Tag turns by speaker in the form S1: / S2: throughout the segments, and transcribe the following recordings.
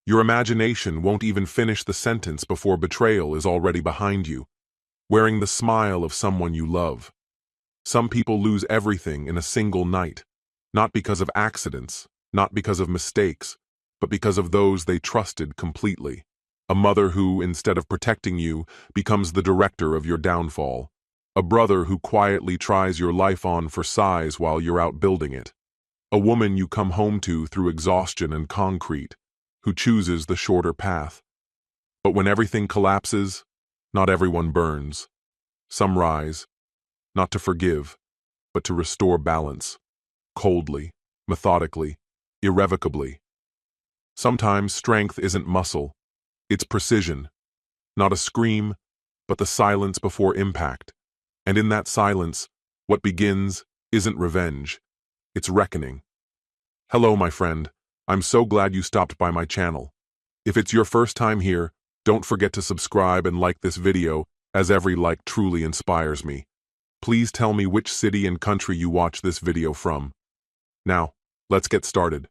S1: Your imagination won't even finish the sentence before betrayal is already behind you, wearing the smile of someone you love. Some people lose everything in a single night, not because of accidents, not because of mistakes, but because of those they trusted completely. A mother who, instead of protecting you, becomes the director of your downfall. A brother who quietly tries your life on for size while you're out building it. A woman you come home to through exhaustion and concrete, who chooses the shorter path. But when everything collapses, not everyone burns. Some rise, not to forgive, but to restore balance, coldly, methodically, irrevocably. Sometimes strength isn't muscle, it's precision, not a scream, but the silence before impact. And in that silence, what begins isn't revenge, it's reckoning. Hello, my friend. I'm so glad you stopped by my channel. If it's your first time here, don't forget to subscribe and like this video, as every like truly inspires me. Please tell me which city and country you watch this video from. Now, let's get started.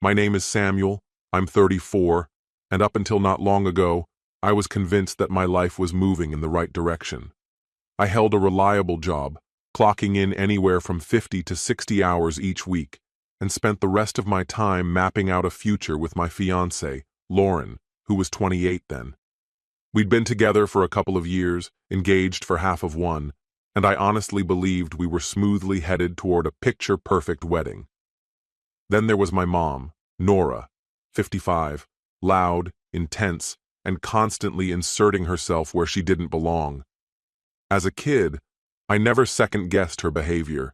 S1: My name is Samuel, I'm 34, and up until not long ago, I was convinced that my life was moving in the right direction. I held a reliable job, clocking in anywhere from 50 to 60 hours each week, and spent the rest of my time mapping out a future with my fiancée, Lauren, who was 28 then. We'd been together for a couple of years, engaged for half of one, and I honestly believed we were smoothly headed toward a picture-perfect wedding. Then there was my mom, Nora, 55, loud, intense, and constantly inserting herself where she didn't belong. As a kid, I never second-guessed her behavior.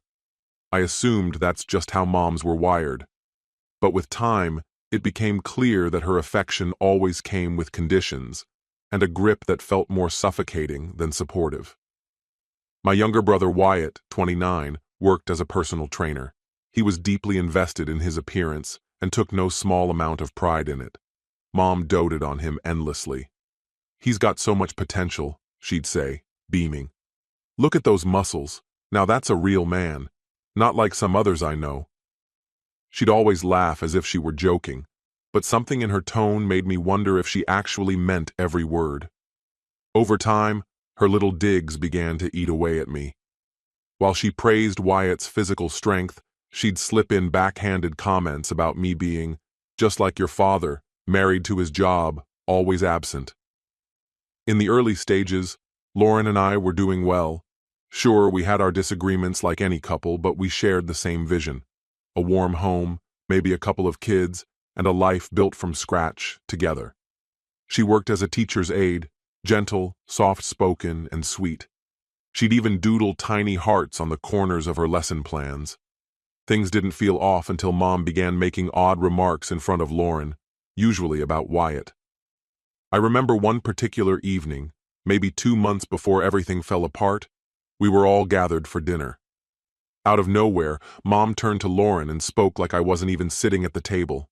S1: I assumed that's just how moms were wired. But with time, it became clear that her affection always came with conditions, and a grip that felt more suffocating than supportive. My younger brother Wyatt, 29, worked as a personal trainer. He was deeply invested in his appearance and took no small amount of pride in it. Mom doted on him endlessly. "He's got so much potential," she'd say, beaming. "Look at those muscles. Now that's a real man. Not like some others I know." She'd always laugh as if she were joking, but something in her tone made me wonder if she actually meant every word. Over time, her little digs began to eat away at me. While she praised Wyatt's physical strength, she'd slip in backhanded comments about me being, just like your father, married to his job, always absent. In the early stages, Lauren and I were doing well. Sure, we had our disagreements like any couple, but we shared the same vision. A warm home, maybe a couple of kids, and a life built from scratch, together. She worked as a teacher's aide, gentle, soft-spoken, and sweet. She'd even doodle tiny hearts on the corners of her lesson plans. Things didn't feel off until Mom began making odd remarks in front of Lauren, usually about Wyatt. I remember one particular evening, maybe 2 months before everything fell apart, we were all gathered for dinner. Out of nowhere, Mom turned to Lauren and spoke like I wasn't even sitting at the table.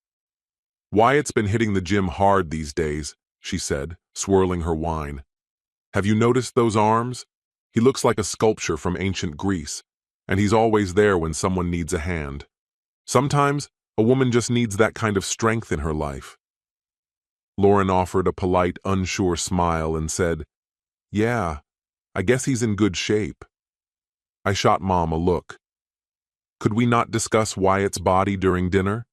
S1: "Wyatt's been hitting the gym hard these days," she said, swirling her wine. "Have you noticed those arms? He looks like a sculpture from ancient Greece, and he's always there when someone needs a hand. Sometimes, a woman just needs that kind of strength in her life." Lauren offered a polite, unsure smile and said, "Yeah, I guess he's in good shape." I shot Mom a look. Could we not discuss Wyatt's body during dinner?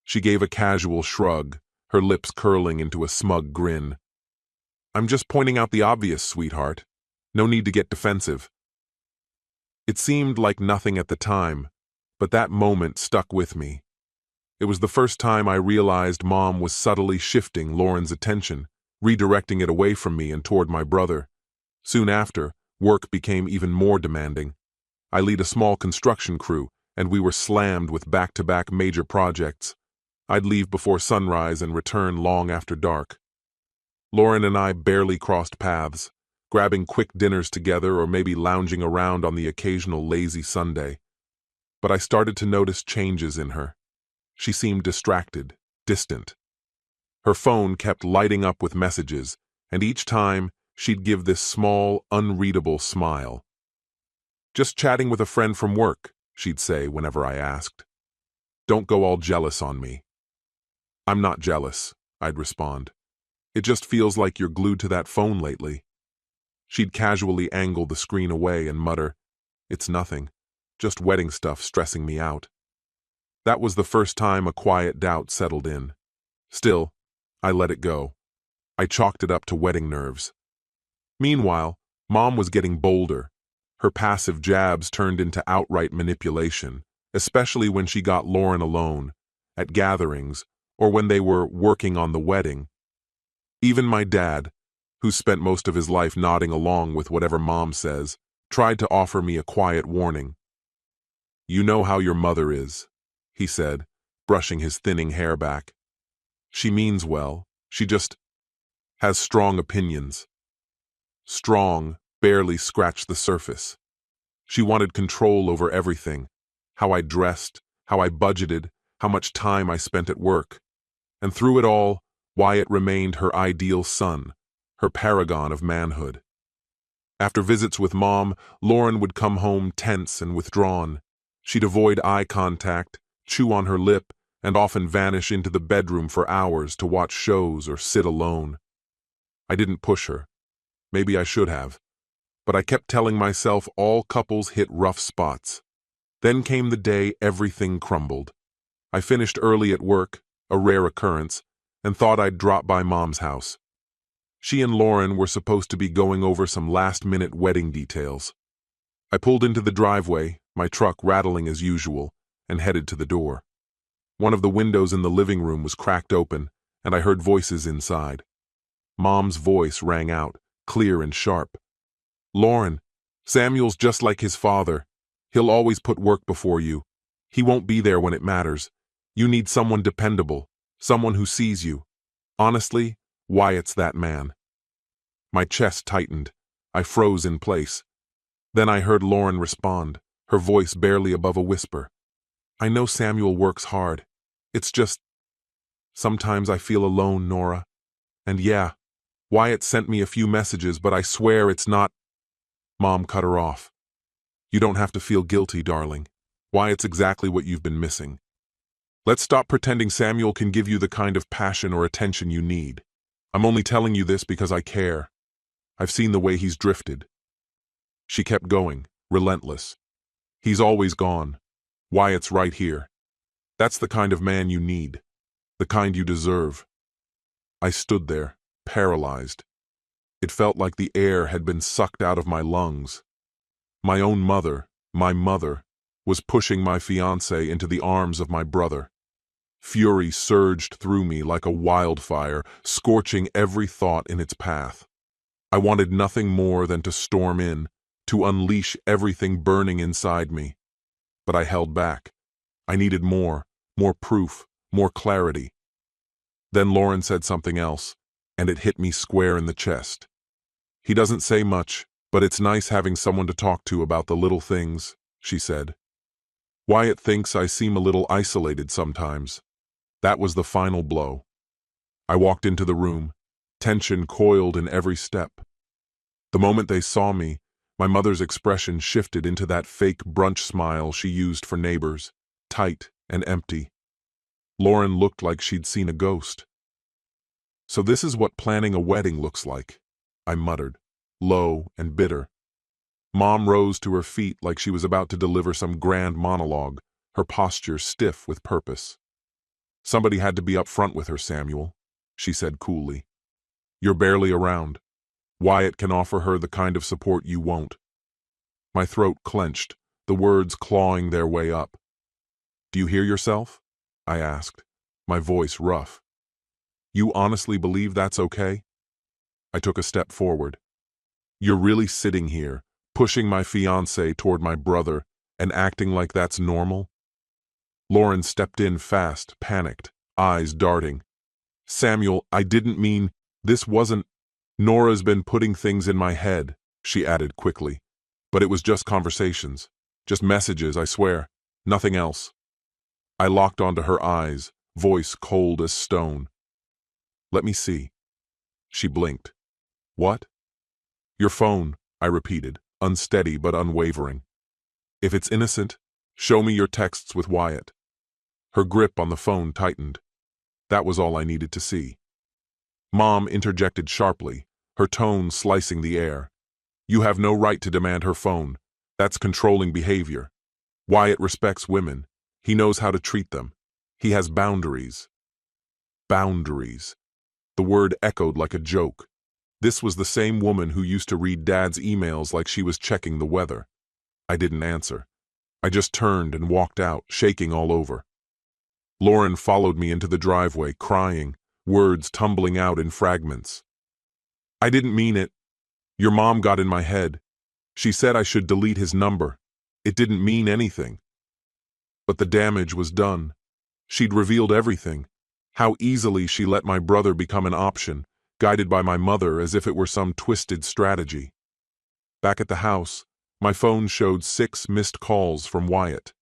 S1: She gave a casual shrug, her lips curling into a smug grin. "I'm just pointing out the obvious, sweetheart. No need to get defensive." It seemed like nothing at the time, but that moment stuck with me. It was the first time I realized Mom was subtly shifting Lauren's attention, redirecting it away from me and toward my brother. Soon after, work became even more demanding. I lead a small construction crew, and we were slammed with back-to-back major projects. I'd leave before sunrise and return long after dark. Lauren and I barely crossed paths, grabbing quick dinners together or maybe lounging around on the occasional lazy Sunday. But I started to notice changes in her. She seemed distracted, distant. Her phone kept lighting up with messages, and each time, she'd give this small, unreadable smile. "Just chatting with a friend from work," she'd say whenever I asked. "Don't go all jealous on me." I'm not jealous, I'd respond. It just feels like you're glued to that phone lately. She'd casually angle the screen away and mutter, "It's nothing, just wedding stuff stressing me out." That was the first time a quiet doubt settled in. Still, I let it go. I chalked it up to wedding nerves. Meanwhile, Mom was getting bolder. Her passive jabs turned into outright manipulation, especially when she got Lauren alone, at gatherings, or when they were working on the wedding. Even my dad, who spent most of his life nodding along with whatever Mom says, tried to offer me a quiet warning. "You know how your mother is," he said, brushing his thinning hair back. "She means well, she just has strong opinions." Strong barely scratched the surface. She wanted control over everything: how I dressed, how I budgeted, how much time I spent at work. And through it all, Wyatt remained her ideal son, her paragon of manhood. After visits with Mom, Lauren would come home tense and withdrawn. She'd avoid eye contact, chew on her lip, and often vanish into the bedroom for hours to watch shows or sit alone. I didn't push her. Maybe I should have. But I kept telling myself all couples hit rough spots. Then came the day everything crumbled. I finished early at work, a rare occurrence, and thought I'd drop by Mom's house. She and Lauren were supposed to be going over some last-minute wedding details. I pulled into the driveway, my truck rattling as usual, and headed to the door. One of the windows in the living room was cracked open, and I heard voices inside. Mom's voice rang out, clear and sharp. "Lauren, Samuel's just like his father. He'll always put work before you. He won't be there when it matters. You need someone dependable, someone who sees you. Honestly, Wyatt's that man." My chest tightened. I froze in place. Then I heard Lauren respond, her voice barely above a whisper. "I know Samuel works hard. It's just, sometimes I feel alone, Nora. And yeah, Wyatt sent me a few messages, but I swear it's not—" Mom cut her off. "You don't have to feel guilty, darling. Wyatt's exactly what you've been missing. Let's stop pretending Samuel can give you the kind of passion or attention you need. I'm only telling you this because I care. I've seen the way he's drifted." She kept going, relentless. "He's always gone. Wyatt's right here. That's the kind of man you need. The kind you deserve." I stood there, paralyzed. It felt like the air had been sucked out of my lungs. My own mother, my mother, was pushing my fiancé into the arms of my brother. Fury surged through me like a wildfire, scorching every thought in its path. I wanted nothing more than to storm in, to unleash everything burning inside me. But I held back. I needed more proof, more clarity. Then Lauren said something else, and it hit me square in the chest. "He doesn't say much, but it's nice having someone to talk to about the little things," she said. "Wyatt thinks I seem a little isolated sometimes." That was the final blow. I walked into the room, tension coiled in every step. The moment they saw me, my mother's expression shifted into that fake brunch smile she used for neighbors, tight and empty. Lauren looked like she'd seen a ghost. "So this is what planning a wedding looks like," I muttered, low and bitter. Mom rose to her feet like she was about to deliver some grand monologue, her posture stiff with purpose. "Somebody had to be up front with her, Samuel," she said coolly. "You're barely around. Wyatt can offer her the kind of support you won't." My throat clenched, the words clawing their way up. "Do you hear yourself?" I asked, my voice rough. "You honestly believe that's okay?" I took a step forward. "You're really sitting here, pushing my fiancé toward my brother, and acting like that's normal?" Lauren stepped in fast, panicked, eyes darting. "Samuel, I didn't mean, this wasn't—" "Nora's been putting things in my head," she added quickly. "But it was just conversations. Just messages, I swear. Nothing else." I locked onto her eyes, voice cold as stone. "Let me see." She blinked. "What?" "Your phone," I repeated, unsteady but unwavering. "If it's innocent, show me your texts with Wyatt." Her grip on the phone tightened. That was all I needed to see. Mom interjected sharply, her tone slicing the air. You have no right to demand her phone. That's controlling behavior. Wyatt respects women. He knows how to treat them. He has boundaries. Boundaries. The word echoed like a joke. This was the same woman who used to read Dad's emails like she was checking the weather. I didn't answer. I just turned and walked out, shaking all over. Lauren followed me into the driveway, crying, words tumbling out in fragments. I didn't mean it. Your mom got in my head. She said I should delete his number. It didn't mean anything. But the damage was done. She'd revealed everything. How easily she let my brother become an option, guided by my mother as if it were some twisted strategy. Back at the house, my phone showed 6 missed calls from Wyatt.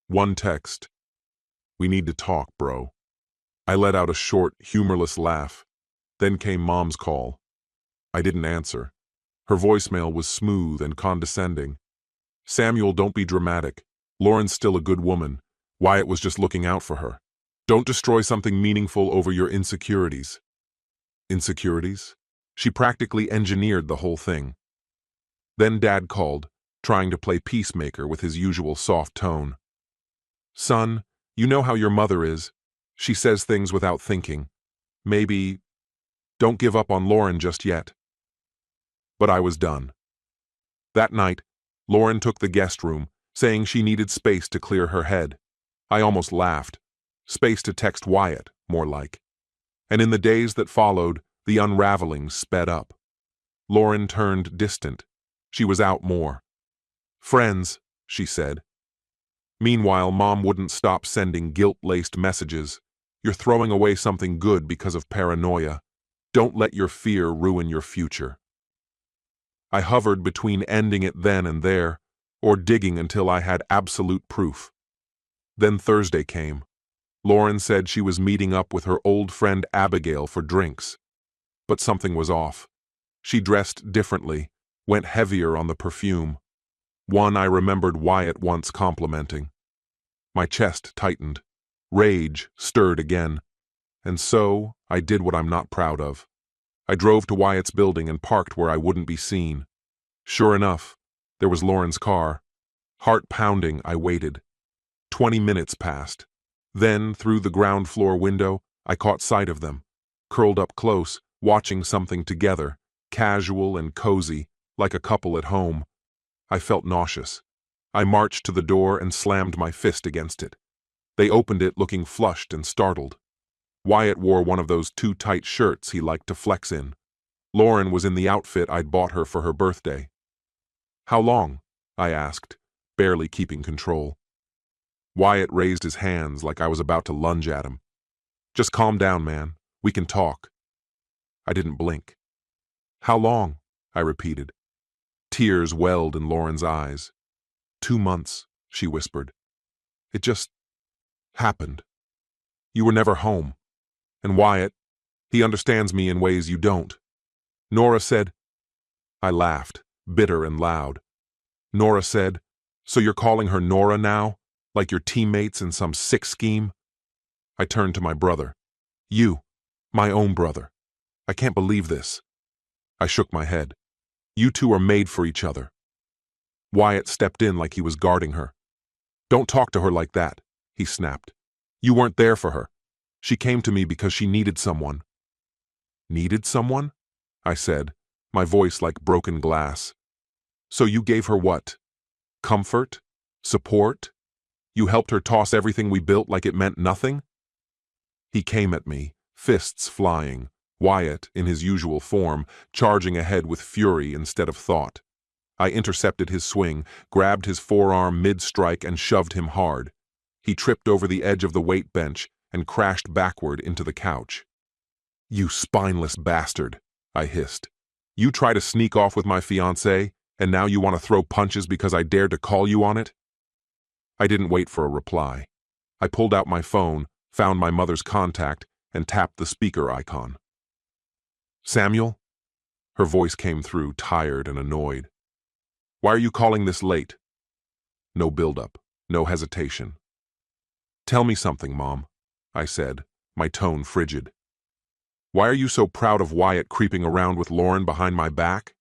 S1: One text. We need to talk, bro. I let out a short, humorless laugh. Then came Mom's call. I didn't answer. Her voicemail was smooth and condescending. Samuel, don't be dramatic. Lauren's still a good woman. Wyatt was just looking out for her. Don't destroy something meaningful over your insecurities. Insecurities? She practically engineered the whole thing. Then Dad called, trying to play peacemaker with his usual soft tone. Son, you know how your mother is. She says things without thinking. Maybe, don't give up on Lauren just yet. But I was done. That night, Lauren took the guest room, saying she needed space to clear her head. I almost laughed. Space to text Wyatt, more like. And in the days that followed, the unraveling sped up. Lauren turned distant. She was out more. Friends, she said. Meanwhile, Mom wouldn't stop sending guilt-laced messages. You're throwing away something good because of paranoia. Don't let your fear ruin your future. I hovered between ending it then and there, or digging until I had absolute proof. Then Thursday came. Lauren said she was meeting up with her old friend Abigail for drinks. But something was off. She dressed differently, went heavier on the perfume. One I remembered Wyatt once complimenting. My chest tightened. Rage stirred again. And so, I did what I'm not proud of. I drove to Wyatt's building and parked where I wouldn't be seen. Sure enough, there was Lauren's car. Heart pounding, I waited. 20 minutes passed. Then, through the ground floor window, I caught sight of them, curled up close, watching something together, casual and cozy, like a couple at home. I felt nauseous. I marched to the door and slammed my fist against it. They opened it looking flushed and startled. Wyatt wore one of those too-tight shirts he liked to flex in. Lauren was in the outfit I'd bought her for her birthday. How long? I asked, barely keeping control. Wyatt raised his hands like I was about to lunge at him. Just calm down, man. We can talk. I didn't blink. How long? I repeated. Tears welled in Lauren's eyes. 2 months, she whispered. It just happened. You were never home. And Wyatt, he understands me in ways you don't. Nora said. I laughed, bitter and loud. Nora said, so you're calling her Nora now? Like your teammates in some sick scheme? I turned to my brother. You, my own brother. I can't believe this. I shook my head. You two are made for each other. Wyatt stepped in like he was guarding her. Don't talk to her like that, he snapped. You weren't there for her. She came to me because she needed someone. Needed someone? I said, my voice like broken glass. So you gave her what? Comfort? Support? You helped her toss everything we built like it meant nothing? He came at me, fists flying, Wyatt, in his usual form, charging ahead with fury instead of thought. I intercepted his swing, grabbed his forearm mid-strike and shoved him hard. He tripped over the edge of the weight bench and crashed backward into the couch. You spineless bastard, I hissed. You try to sneak off with my fiancée, and now you want to throw punches because I dared to call you on it? I didn't wait for a reply. I pulled out my phone, found my mother's contact, and tapped the speaker icon. Samuel? Her voice came through, tired and annoyed. Why are you calling this late? No build-up, no hesitation. Tell me something, Mom, I said, my tone frigid. Why are you so proud of Wyatt creeping around with Lauren behind my back?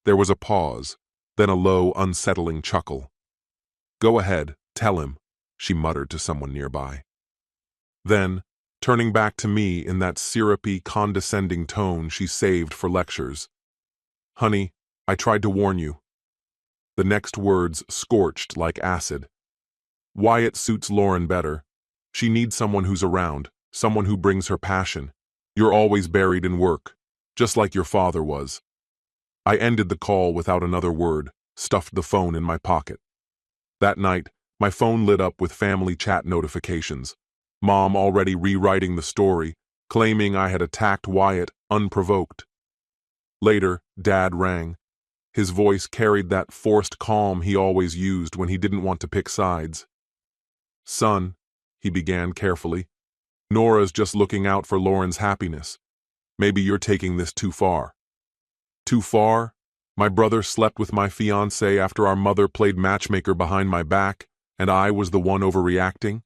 S1: There was a pause, then a low, unsettling chuckle. Go ahead, tell him, she muttered to someone nearby. Then, turning back to me in that syrupy, condescending tone she saved for lectures. Honey, I tried to warn you. The next words scorched like acid. Wyatt suits Lauren better. She needs someone who's around, someone who brings her passion. You're always buried in work, just like your father was. I ended the call without another word, stuffed the phone in my pocket. That night, my phone lit up with family chat notifications. Mom already rewriting the story, claiming I had attacked Wyatt unprovoked. Later, Dad rang. His voice carried that forced calm he always used when he didn't want to pick sides. Son, he began carefully, Nora's just looking out for Lauren's happiness. Maybe you're taking this too far. Too far? My brother slept with my fiancée after our mother played matchmaker behind my back, and I was the one overreacting?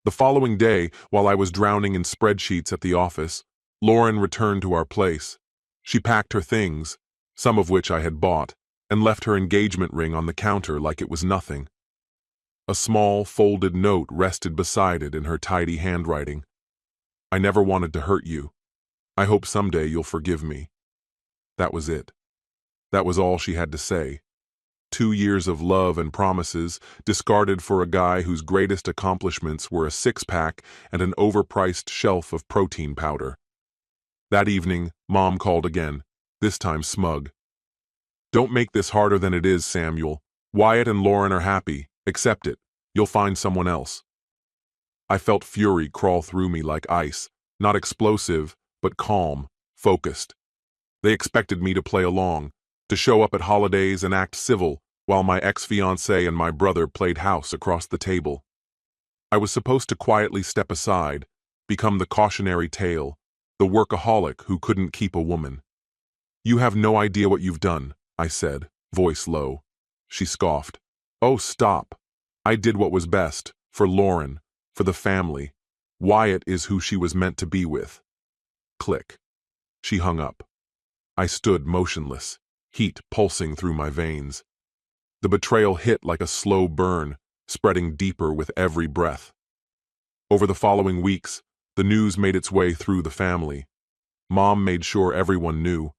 S1: The following day, while I was drowning in spreadsheets at the office, Lauren returned to our place. She packed her things, some of which I had bought, and left her engagement ring on the counter like it was nothing. A small, folded note rested beside it in her tidy handwriting. I never wanted to hurt you. I hope someday you'll forgive me. That was it. That was all she had to say. 2 years of love and promises, discarded for a guy whose greatest accomplishments were a six-pack and an overpriced shelf of protein powder. That evening, Mom called again, this time smug. Don't make this harder than it is, Samuel. Wyatt and Lauren are happy. Accept it. You'll find someone else. I felt fury crawl through me like ice, not explosive, but calm, focused. They expected me to play along, to show up at holidays and act civil, while my ex-fiancé and my brother played house across the table. I was supposed to quietly step aside, become the cautionary tale, the workaholic who couldn't keep a woman. You have no idea what you've done, I said, voice low. She scoffed. Oh, stop. I did what was best, for Lauren, for the family. Wyatt is who she was meant to be with. Click. She hung up. I stood motionless, heat pulsing through my veins. The betrayal hit like a slow burn, spreading deeper with every breath. Over the following weeks, the news made its way through the family. Mom made sure everyone knew.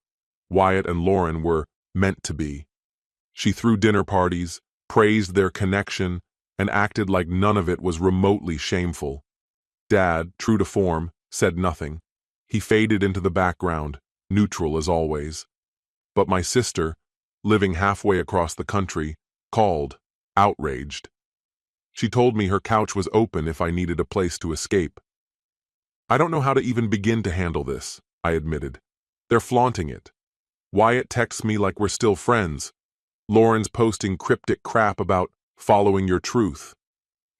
S1: Wyatt and Lauren were meant to be. She threw dinner parties, praised their connection, and acted like none of it was remotely shameful. Dad, true to form, said nothing. He faded into the background, neutral as always. But my sister, living halfway across the country, called, outraged. She told me her couch was open if I needed a place to escape. I don't know how to even begin to handle this, I admitted. They're flaunting it. Wyatt texts me like we're still friends. Lauren's posting cryptic crap about following your truth.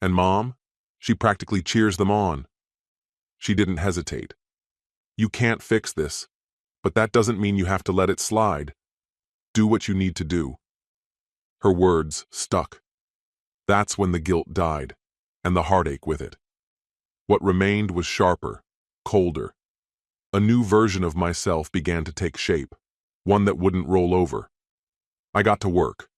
S1: And Mom? She practically cheers them on. She didn't hesitate. You can't fix this, but that doesn't mean you have to let it slide. Do what you need to do. Her words stuck. That's when the guilt died, and the heartache with it. What remained was sharper, colder. A new version of myself began to take shape, one that wouldn't roll over. I got to work.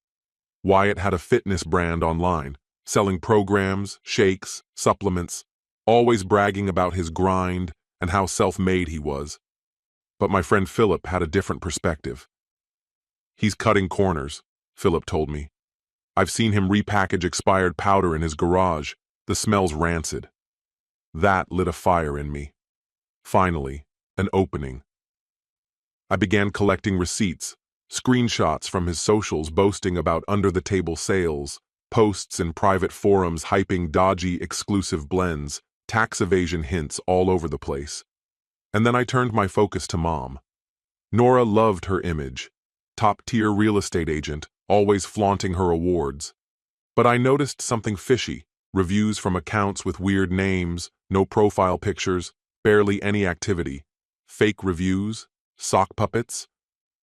S1: Wyatt had a fitness brand online, selling programs, shakes, supplements, always bragging about his grind and how self-made he was. But my friend Philip had a different perspective. He's cutting corners, Philip told me. I've seen him repackage expired powder in his garage. The smell's rancid. That lit a fire in me. Finally, an opening. I began collecting receipts, screenshots from his socials boasting about under-the-table sales, posts in private forums hyping dodgy exclusive blends, tax evasion hints all over the place. And then I turned my focus to Mom. Nora loved her image. Top-tier real estate agent, always flaunting her awards. But I noticed something fishy. Reviews from accounts with weird names, no profile pictures, barely any activity. Fake reviews, sock puppets.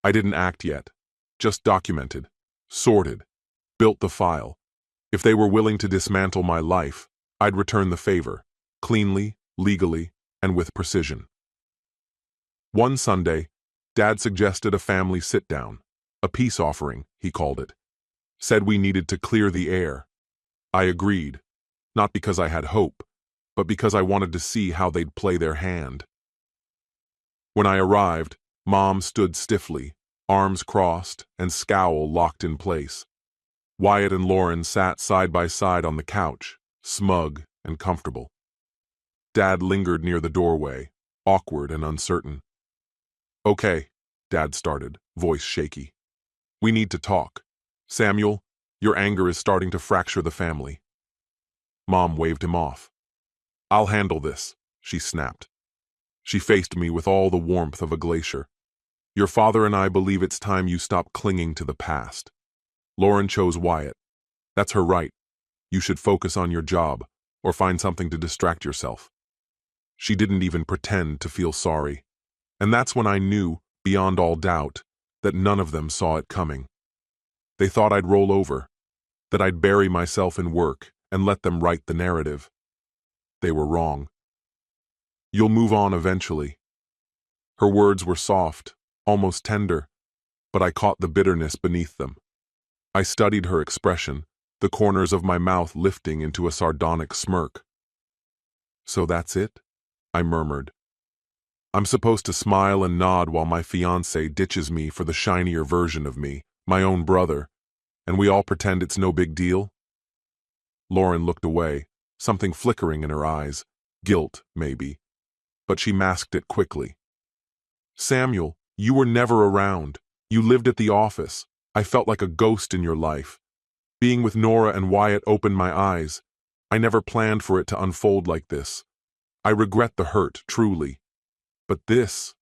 S1: I didn't act yet. Just documented, sorted, built the file. If they were willing to dismantle my life, I'd return the favor, cleanly, legally, and with precision. One Sunday, Dad suggested a family sit-down, a peace offering, he called it. Said we needed to clear the air. I agreed, not because I had hope, but because I wanted to see how they'd play their hand. When I arrived, Mom stood stiffly, arms crossed and scowl locked in place. Wyatt and Lauren sat side by side on the couch, smug and comfortable. Dad lingered near the doorway, awkward and uncertain. "Okay," Dad started, voice shaky. "We need to talk. Samuel, your anger is starting to fracture the family." Mom waved him off. "I'll handle this," she snapped. She faced me with all the warmth of a glacier. "Your father and I believe it's time you stop clinging to the past. Lauren chose Wyatt. That's her right. You should focus on your job, or find something to distract yourself." She didn't even pretend to feel sorry. And that's when I knew, beyond all doubt, that none of them saw it coming. They thought I'd roll over, that I'd bury myself in work and let them write the narrative. They were wrong. "You'll move on eventually." Her words were soft, almost tender, but I caught the bitterness beneath them. I studied her expression, the corners of my mouth lifting into a sardonic smirk. "So that's it?" I murmured. I'm supposed to smile and nod while my fiancé ditches me for the shinier version of me, my own brother, and we all pretend it's no big deal? Lauren looked away, something flickering in her eyes. Guilt, maybe. But she masked it quickly. "Samuel, you were never around. You lived at the office. I felt like a ghost in your life. Being with Nora and Wyatt opened my eyes. I never planned for it to unfold like this. I regret the hurt, truly. But this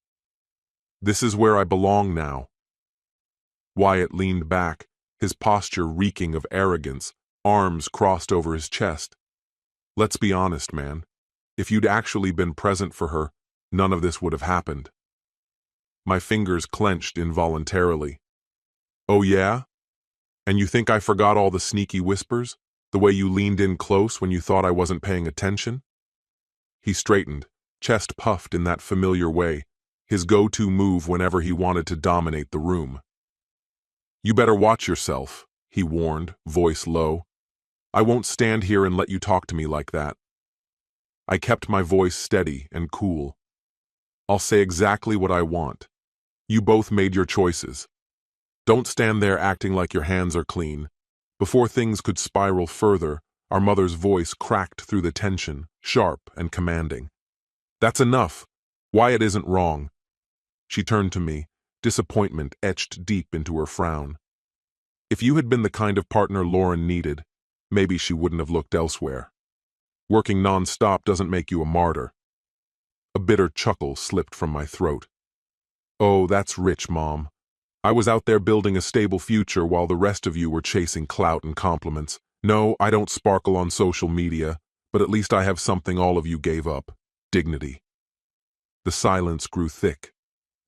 S1: is where I belong now." Wyatt leaned back, his posture reeking of arrogance, arms crossed over his chest. "Let's be honest, man. If you'd actually been present for her, none of this would have happened." My fingers clenched involuntarily. "Oh yeah? And you think I forgot all the sneaky whispers? The way you leaned in close when you thought I wasn't paying attention?" He straightened, chest puffed in that familiar way, his go-to move whenever he wanted to dominate the room. "You better watch yourself," he warned, voice low. "I won't stand here and let you talk to me like that." I kept my voice steady and cool. "I'll say exactly what I want. You both made your choices. Don't stand there acting like your hands are clean." Before things could spiral further, our mother's voice cracked through the tension, sharp and commanding. "That's enough. Wyatt isn't wrong." She turned to me, disappointment etched deep into her frown. If you had been the kind of partner Lauren needed, maybe she wouldn't have looked elsewhere. Working non-stop doesn't make you a martyr. A bitter chuckle slipped from my throat. "Oh, that's rich, Mom. I was out there building a stable future while the rest of you were chasing clout and compliments. No, I don't sparkle on social media, but at least I have something all of you gave up. Dignity." The silence grew thick.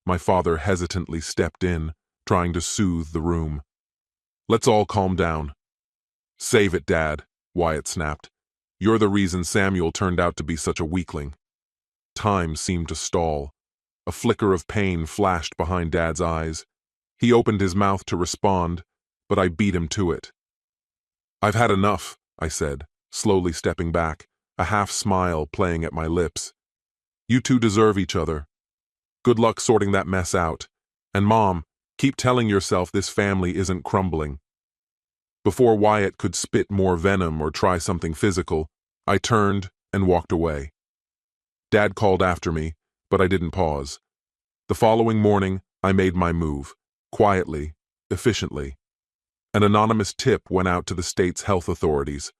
S1: My father hesitantly stepped in, trying to soothe the room. "Let's all calm down." "Save it, Dad," Wyatt snapped. "You're the reason Samuel turned out to be such a weakling." Time seemed to stall. A flicker of pain flashed behind Dad's eyes. He opened his mouth to respond, but I beat him to it. "I've had enough," I said, slowly stepping back, a half smile playing at my lips. "You two deserve each other. Good luck sorting that mess out. And Mom, keep telling yourself this family isn't crumbling." Before Wyatt could spit more venom or try something physical, I turned and walked away. Dad called after me, but I didn't pause. The following morning, I made my move, quietly, efficiently. An anonymous tip went out to the state's health authorities.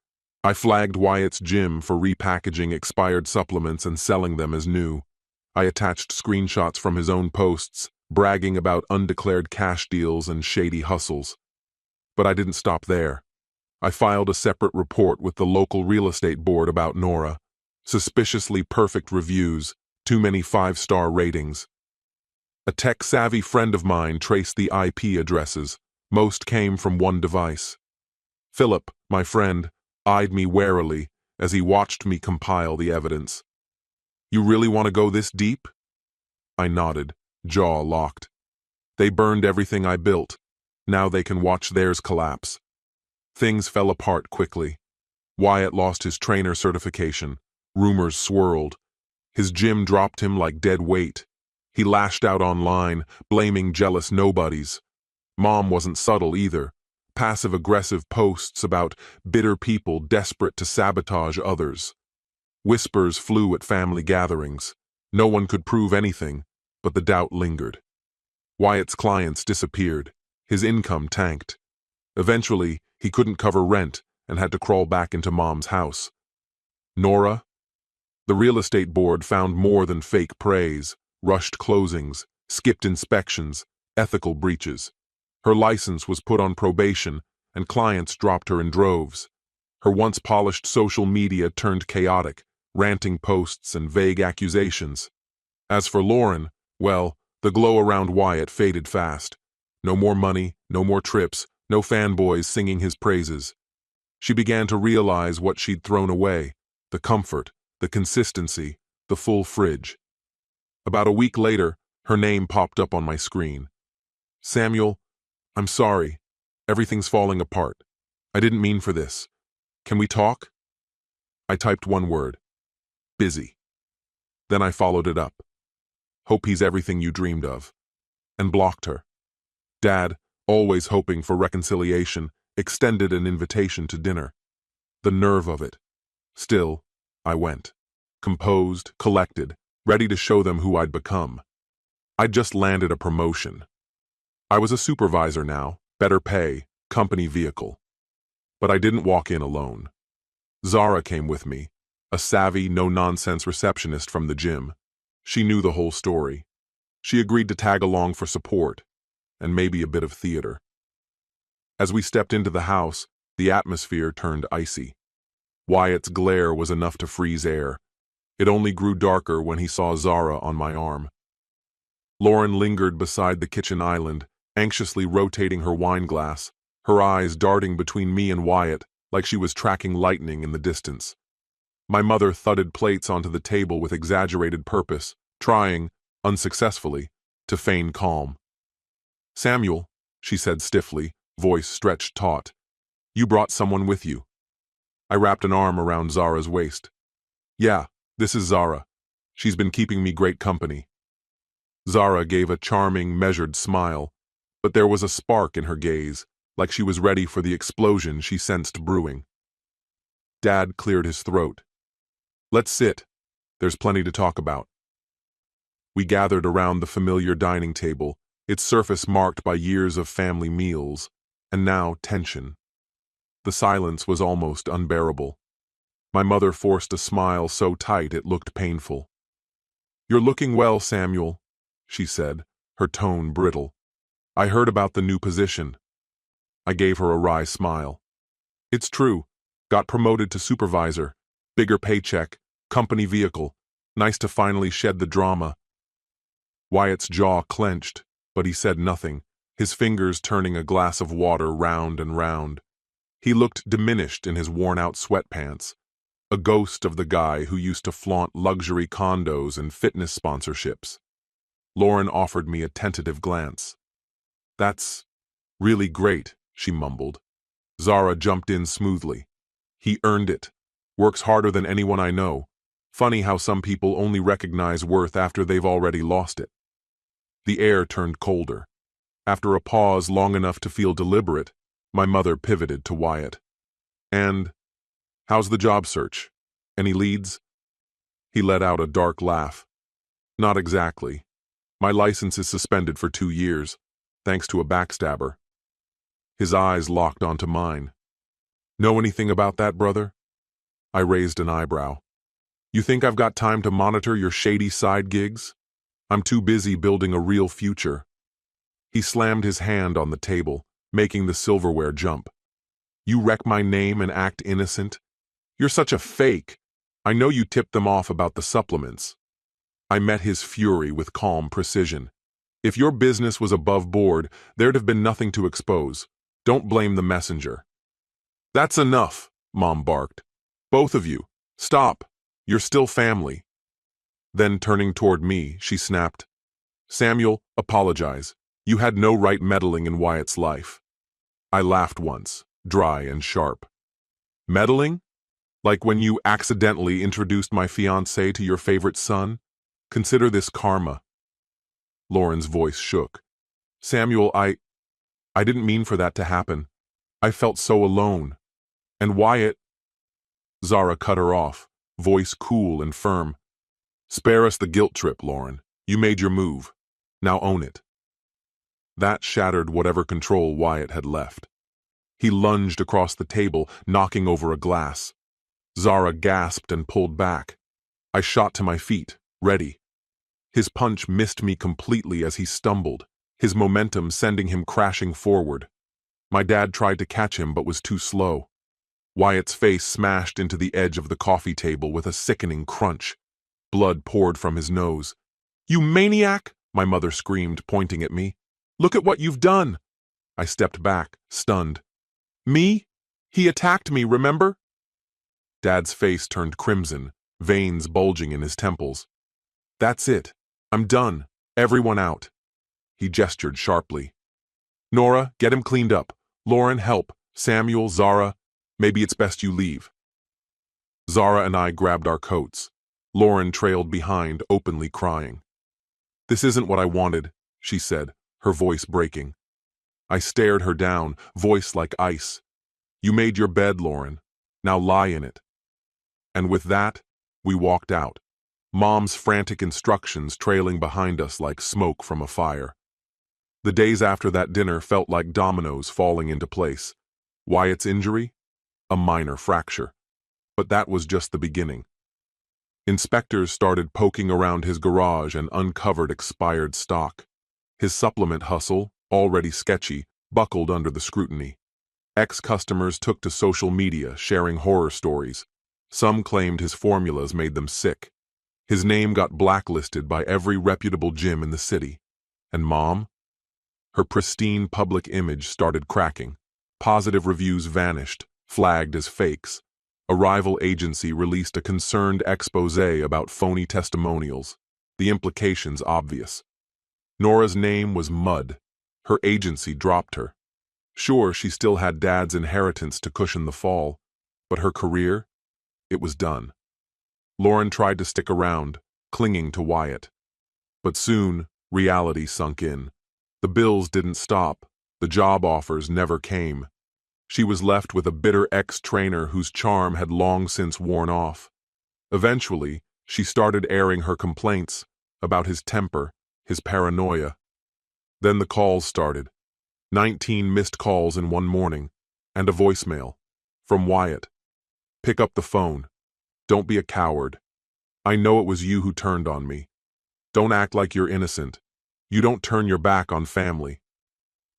S1: I flagged Wyatt's gym for repackaging expired supplements and selling them as new. I attached screenshots from his own posts, bragging about undeclared cash deals and shady hustles. But I didn't stop there. I filed a separate report with the local real estate board about Nora. Suspiciously perfect reviews, too many 5-star ratings. A tech-savvy friend of mine traced the IP addresses. Most came from one device. Philip, my friend, eyed me warily as he watched me compile the evidence. You really want to go this deep? I nodded, jaw locked. They burned everything I built. Now they can watch theirs collapse. Things fell apart quickly. Wyatt lost his trainer certification. Rumors swirled. His gym dropped him like dead weight. He lashed out online, blaming jealous nobodies. Mom wasn't subtle either. Passive-aggressive posts about bitter people desperate to sabotage others. Whispers flew at family gatherings. No one could prove anything, but the doubt lingered. Wyatt's clients disappeared. His income tanked. Eventually, he couldn't cover rent and had to crawl back into Mom's house. Nora? The real estate board found more than fake praise, rushed closings, skipped inspections, ethical breaches. Her license was put on probation, and clients dropped her in droves. Her once polished social media turned chaotic, ranting posts and vague accusations. As for Lauren, well, the glow around Wyatt faded fast. No more money, no more trips, no fanboys singing his praises. She began to realize what she'd thrown away, the comfort, the consistency, the full fridge. About a week later, her name popped up on my screen. Samuel, I'm sorry. Everything's falling apart. I didn't mean for this. Can we talk? I typed one word. Busy. Then I followed it up. Hope he's everything you dreamed of. And blocked her. Dad, always hoping for reconciliation, extended an invitation to dinner. The nerve of it. Still, I went. Composed, collected, ready to show them who I'd become. I'd just landed a promotion. I was a supervisor now, better pay, company vehicle. But I didn't walk in alone. Zara came with me, a savvy, no-nonsense receptionist from the gym. She knew the whole story. She agreed to tag along for support, and maybe a bit of theater. As we stepped into the house, the atmosphere turned icy. Wyatt's glare was enough to freeze air. It only grew darker when he saw Zara on my arm. Lauren lingered beside the kitchen island, anxiously rotating her wine glass, her eyes darting between me and Wyatt like she was tracking lightning in the distance. My mother thudded plates onto the table with exaggerated purpose, trying, unsuccessfully, to feign calm. Samuel, she said stiffly, voice stretched taut, you brought someone with you. I wrapped an arm around Zara's waist. Yeah, this is Zara. She's been keeping me great company. Zara gave a charming, measured smile, but there was a spark in her gaze, like she was ready for the explosion she sensed brewing. Dad cleared his throat. Let's sit. There's plenty to talk about. We gathered around the familiar dining table, its surface marked by years of family meals, and now tension. The silence was almost unbearable. My mother forced a smile so tight it looked painful. You're looking well, Samuel, she said, her tone brittle. I heard about the new position. I gave her a wry smile. It's true. Got promoted to supervisor. Bigger paycheck. Company vehicle. Nice to finally shed the drama. Wyatt's jaw clenched, but he said nothing, his fingers turning a glass of water round and round. He looked diminished in his worn-out sweatpants, a ghost of the guy who used to flaunt luxury condos and fitness sponsorships. Lauren offered me a tentative glance. That's really great, she mumbled. Zara jumped in smoothly. He earned it. Works harder than anyone I know. Funny how some people only recognize worth after they've already lost it. The air turned colder. After a pause long enough to feel deliberate, my mother pivoted to Wyatt. And, how's the job search? Any leads? He let out a dark laugh. Not exactly. My license is suspended for 2 years, thanks to a backstabber. His eyes locked onto mine. Know anything about that, brother? I raised an eyebrow. You think I've got time to monitor your shady side gigs? I'm too busy building a real future. He slammed his hand on the table, making the silverware jump. You wreck my name and act innocent? You're such a fake. I know you tipped them off about the supplements. I met his fury with calm precision. If your business was above board, there'd have been nothing to expose. Don't blame the messenger. That's enough, Mom barked. Both of you, stop. You're still family. Then, turning toward me, she snapped, "Samuel, apologize. You had no right meddling in Wyatt's life." I laughed once, dry and sharp. "Meddling? Like when you accidentally introduced my fiancé to your favorite son? Consider this karma." Lauren's voice shook. "Samuel, I didn't mean for that to happen. I felt so alone. And Wyatt—" Zara cut her off, voice cool and firm. "Spare us the guilt trip, Lauren. You made your move. Now own it." That shattered whatever control Wyatt had left. He lunged across the table, knocking over a glass. Zara gasped and pulled back. I shot to my feet, ready. His punch missed me completely as he stumbled, his momentum sending him crashing forward. My dad tried to catch him but was too slow. Wyatt's face smashed into the edge of the coffee table with a sickening crunch. Blood poured from his nose. "You maniac!" my mother screamed, pointing at me. "Look at what you've done!" I stepped back, stunned. "Me? He attacked me, remember?" Dad's face turned crimson, veins bulging in his temples. "That's it. I'm done. Everyone out." He gestured sharply. "Nora, get him cleaned up. Lauren, help. Samuel, Zara, maybe it's best you leave." Zara and I grabbed our coats. Lauren trailed behind, openly crying. "This isn't what I wanted," she said, her voice breaking. I stared her down, voice like ice. "You made your bed, Lauren. Now lie in it." And with that, we walked out, Mom's frantic instructions trailing behind us like smoke from a fire. The days after that dinner felt like dominoes falling into place. Wyatt's injury? A minor fracture. But that was just the beginning. Inspectors started poking around his garage and uncovered expired stock. His supplement hustle, already sketchy, buckled under the scrutiny. Ex-customers took to social media, sharing horror stories. Some claimed his formulas made them sick. His name got blacklisted by every reputable gym in the city. And Mom? Her pristine public image started cracking. Positive reviews vanished, flagged as fakes. A rival agency released a concerned exposé about phony testimonials. The implications obvious. Nora's name was mud. Her agency dropped her. Sure, she still had Dad's inheritance to cushion the fall, but her career? It was done. Lauren tried to stick around, clinging to Wyatt. But soon, reality sunk in. The bills didn't stop. The job offers never came. She was left with a bitter ex-trainer whose charm had long since worn off. Eventually, she started airing her complaints about his temper, his paranoia. Then the calls started. 19 missed calls in one morning, and a voicemail. From Wyatt. "Pick up the phone. Don't be a coward. I know it was you who turned on me. Don't act like you're innocent. You don't turn your back on family."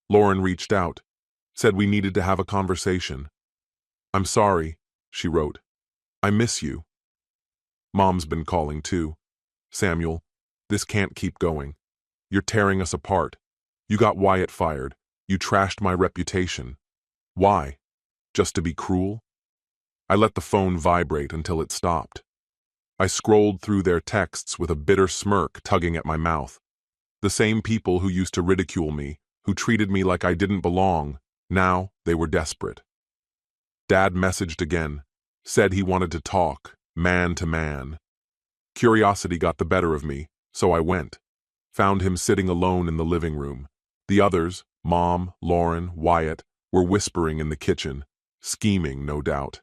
S1: Lauren reached out, said we needed to have a conversation. "I'm sorry," she wrote. "I miss you." Mom's been calling too. "Samuel, this can't keep going. You're tearing us apart. You got Wyatt fired. You trashed my reputation. Why? Just to be cruel?" I let the phone vibrate until it stopped. I scrolled through their texts with a bitter smirk tugging at my mouth. The same people who used to ridicule me, who treated me like I didn't belong, now they were desperate. Dad messaged again, said he wanted to talk, man to man. Curiosity got the better of me, so I went. Found him sitting alone in the living room. The others, Mom, Lauren, Wyatt, were whispering in the kitchen, scheming, no doubt.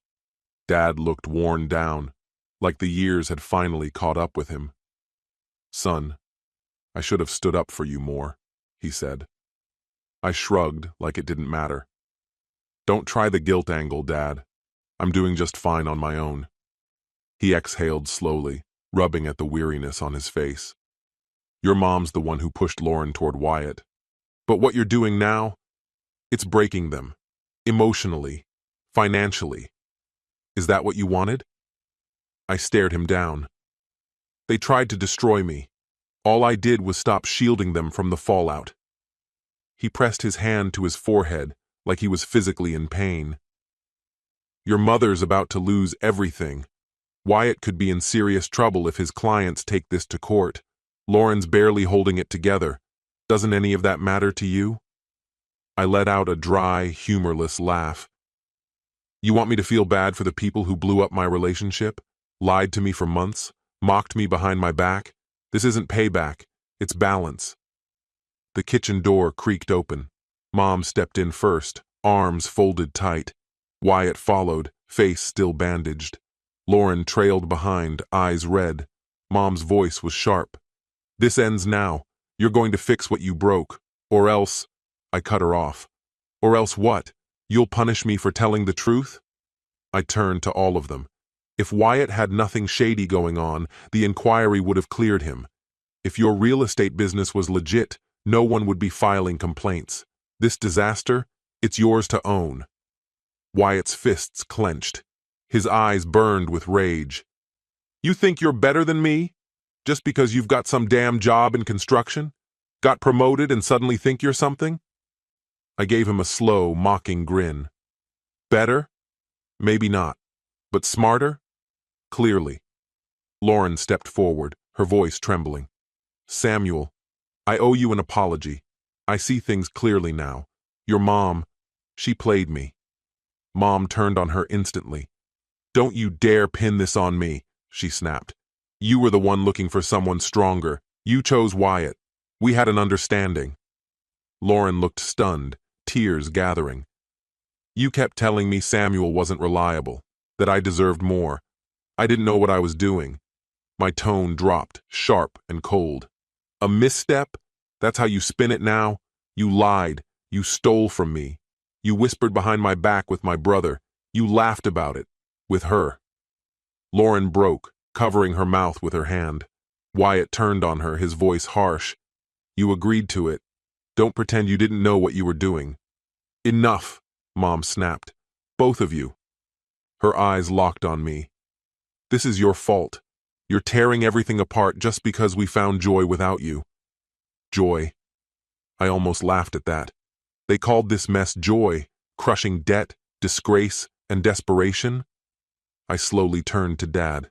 S1: Dad looked worn down, like the years had finally caught up with him. "Son, I should have stood up for you more," he said. I shrugged like it didn't matter. "Don't try the guilt angle, Dad. I'm doing just fine on my own." He exhaled slowly, rubbing at the weariness on his face. "Your mom's the one who pushed Lauren toward Wyatt. But what you're doing now, it's breaking them. Emotionally, financially. Is that what you wanted?" I stared him down. "They tried to destroy me. All I did was stop shielding them from the fallout." He pressed his hand to his forehead like he was physically in pain. "Your mother's about to lose everything. Wyatt could be in serious trouble if his clients take this to court. Lauren's barely holding it together. Doesn't any of that matter to you? I let out a dry, humorless laugh. You want me to feel bad for the people who blew up my relationship? Lied to me for months? Mocked me behind my back? This isn't payback. It's balance. The kitchen door creaked open. Mom stepped in first, arms folded tight. Wyatt followed, face still bandaged. Lauren trailed behind, eyes red. Mom's voice was sharp. This ends now. You're going to fix what you broke. Or else... I cut her off. Or else what? You'll punish me for telling the truth? I turned to all of them. If Wyatt had nothing shady going on, the inquiry would have cleared him. If your real estate business was legit, no one would be filing complaints. This disaster, it's yours to own. Wyatt's fists clenched. His eyes burned with rage. You think you're better than me? Just because you've got some damn job in construction? Got promoted and suddenly think you're something? I gave him a slow, mocking grin. Better? Maybe not. But smarter? Clearly. Lauren stepped forward, her voice trembling. Samuel, I owe you an apology. I see things clearly now. Your mom, she played me. Mom turned on her instantly. Don't you dare pin this on me, she snapped. You were the one looking for someone stronger. You chose Wyatt. We had an understanding. Lauren looked stunned, tears gathering. You kept telling me Samuel wasn't reliable, that I deserved more. I didn't know what I was doing. My tone dropped, sharp and cold. A misstep? That's how you spin it now? You lied. You stole from me. You whispered behind my back with my brother. You laughed about it. With her. Lauren broke, covering her mouth with her hand. Wyatt turned on her, his voice harsh. You agreed to it. Don't pretend you didn't know what you were doing. Enough, Mom snapped. Both of you. Her eyes locked on me. This is your fault. You're tearing everything apart just because we found joy without you. Joy. I almost laughed at that. They called this mess joy, crushing debt, disgrace, and desperation. I slowly turned to Dad.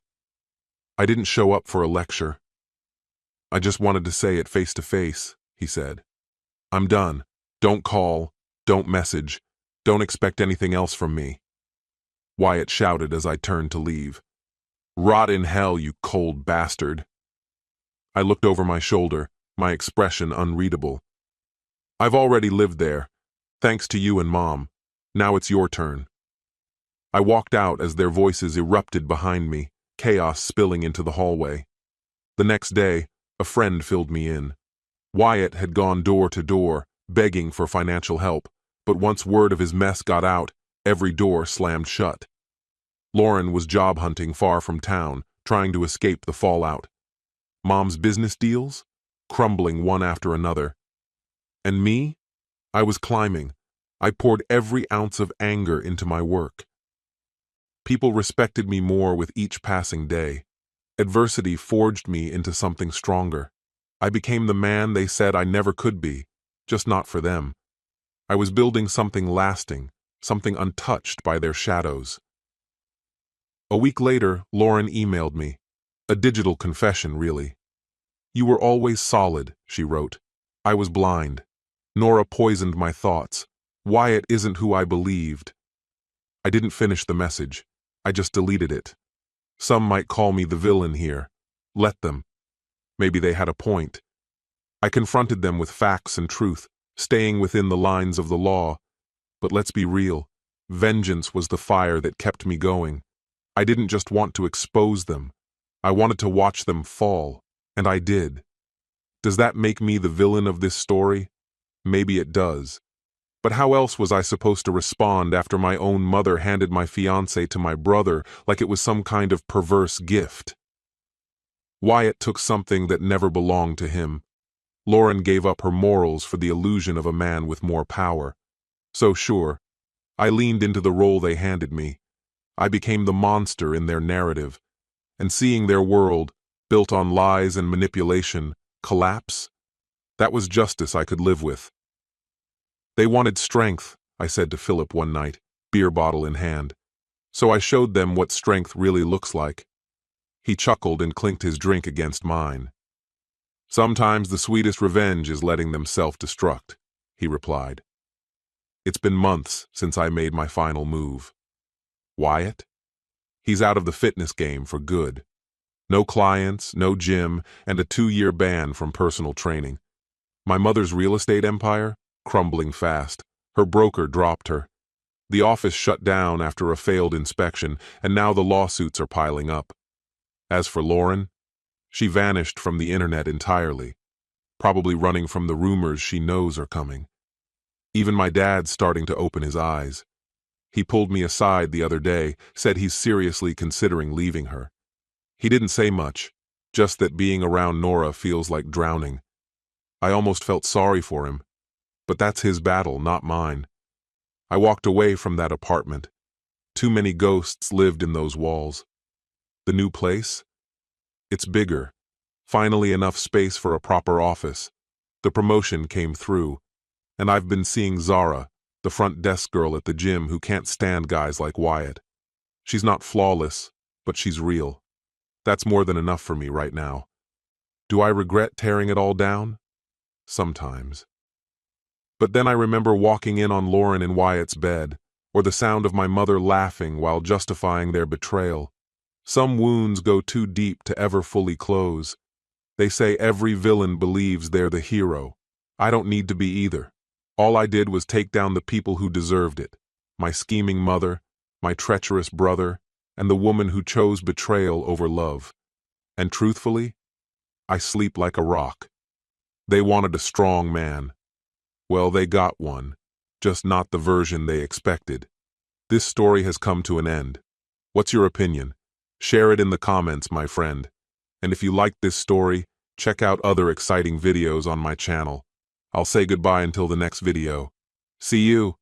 S1: I didn't show up for a lecture. I just wanted to say it face to face, he said. I'm done. Don't call. Don't message. Don't expect anything else from me. Wyatt shouted as I turned to leave. Rot in hell, you cold bastard. I looked over my shoulder, my expression unreadable. I've already lived there, thanks to you and Mom. Now it's your turn. I walked out as their voices erupted behind me, chaos spilling into the hallway. The next day, a friend filled me in. Wyatt had gone door to door, begging for financial help, but once word of his mess got out, every door slammed shut. Lauren was job hunting far from town, trying to escape the fallout. Mom's business deals? Crumbling one after another. And me? I was climbing. I poured every ounce of anger into my work. People respected me more with each passing day. Adversity forged me into something stronger. I became the man they said I never could be, just not for them. I was building something lasting, something untouched by their shadows. A week later, Lauren emailed me. A digital confession, really. You were always solid, she wrote. I was blind. Nora poisoned my thoughts. Wyatt isn't who I believed. I didn't finish the message. I just deleted it. Some might call me the villain here. Let them. Maybe they had a point. I confronted them with facts and truth, staying within the lines of the law. But let's be real. Vengeance was the fire that kept me going. I didn't just want to expose them. I wanted to watch them fall, and I did. Does that make me the villain of this story? Maybe it does. But how else was I supposed to respond after my own mother handed my fiancé to my brother like it was some kind of perverse gift? Wyatt took something that never belonged to him. Lauren gave up her morals for the illusion of a man with more power. So sure, I leaned into the role they handed me. I became the monster in their narrative, and seeing their world, built on lies and manipulation, collapse, that was justice I could live with. They wanted strength, I said to Philip one night, beer bottle in hand. So I showed them what strength really looks like. He chuckled and clinked his drink against mine. Sometimes the sweetest revenge is letting them self-destruct, he replied. It's been months since I made my final move. Wyatt? He's out of the fitness game for good. No clients, no gym, and a 2-year ban from personal training. My mother's real estate empire? Crumbling fast. Her broker dropped her. The office shut down after a failed inspection, and now the lawsuits are piling up. As for Lauren, she vanished from the internet entirely, probably running from the rumors she knows are coming. Even my dad's starting to open his eyes. He pulled me aside the other day, said he's seriously considering leaving her. He didn't say much, just that being around Nora feels like drowning. I almost felt sorry for him, but that's his battle, not mine. I walked away from that apartment. Too many ghosts lived in those walls. The new place? It's bigger. Finally enough space for a proper office. The promotion came through, and I've been seeing Zara, the front desk girl at the gym who can't stand guys like Wyatt. She's not flawless, but she's real. That's more than enough for me right now. Do I regret tearing it all down? Sometimes. But then I remember walking in on Lauren in Wyatt's bed, or the sound of my mother laughing while justifying their betrayal. Some wounds go too deep to ever fully close. They say every villain believes they're the hero. I don't need to be either. All I did was take down the people who deserved it. My scheming mother, my treacherous brother, and the woman who chose betrayal over love. And truthfully, I sleep like a rock. They wanted a strong man. Well, they got one, just not the version they expected. This story has come to an end. What's your opinion? Share it in the comments, my friend. And if you liked this story, check out other exciting videos on my channel. I'll say goodbye until the next video. See you!